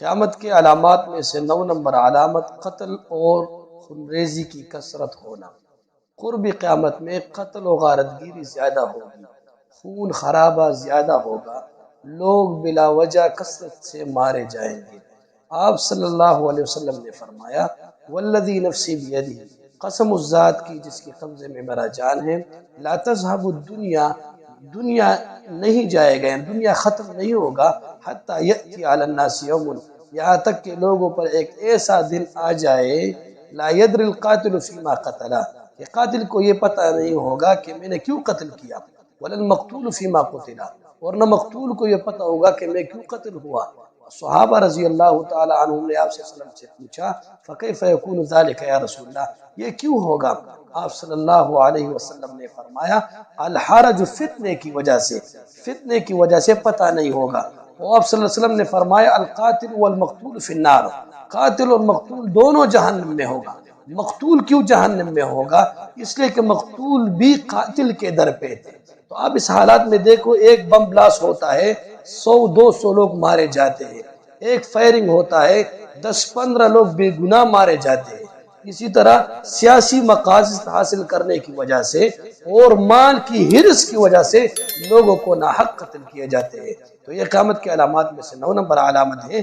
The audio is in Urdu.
قیامت کے علامات میں سے 9 نمبر علامت قتل اور خونریزی کی کثرت ہونا۔ قرب قیامت میں قتل و غارت گیری زیادہ ہوگی، خون خرابہ زیادہ ہوگا، لوگ بلا وجہ کثرت سے مارے جائیں گے۔ آپ صلی اللہ علیہ وسلم نے فرمایا والذی نفسی بیدہ، قسم اس ذات کی جس کے قبضے میں میرا جان ہے، لا تذهب الدنیا، دنیا نہیں جائے گا، یعنی دنیا ختم نہیں ہوگا، حتی یأتی علی الناس یوم، یہاں تک کہ لوگوں پر ایک ایسا دن آ جائے، لا یدری القاتل فیما قتلا، کہ قاتل کو یہ پتہ نہیں ہوگا کہ میں نے کیوں قتل کیا، ولا المقتول فیما قتلا، اور نہ مقتول کو یہ پتہ ہوگا کہ میں کیوں قتل ہوا۔ صحابہ رضی اللہ تعالی عنہم نے آپ صلی اللہ علیہ وسلم سے پوچھا فکیف یکون ذلک یا رسول اللہ، یہ کیوں ہوگا؟ آپ صلی اللہ علیہ وسلم نے فرمایا الحرج، فتنے کی وجہ سے، فتنے کی وجہ سے پتہ نہیں ہوگا۔ اور آپ صلی اللہ علیہ وسلم نے فرمایا القاتل والمقتول فی النار، قاتل اور مقتول دونوں جہنم میں ہوگا۔ مقتول کیوں جہنم میں ہوگا؟ اس لیے کہ مقتول بھی قاتل کے در پہ تھے۔ تو آپ اس حالات میں دیکھو، ایک بم بلاس ہوتا ہے، 100-200 لوگ مارے جاتے ہیں، ایک فائرنگ ہوتا ہے، 10-15 لوگ بے گناہ مارے جاتے ہیں۔ اسی طرح سیاسی مقاصد حاصل کرنے کی وجہ سے اور مال کی ہرس کی وجہ سے لوگوں کو ناحق قتل کیے جاتے ہیں۔ تو یہ قیامت کے علامات میں سے 9 نمبر علامت ہے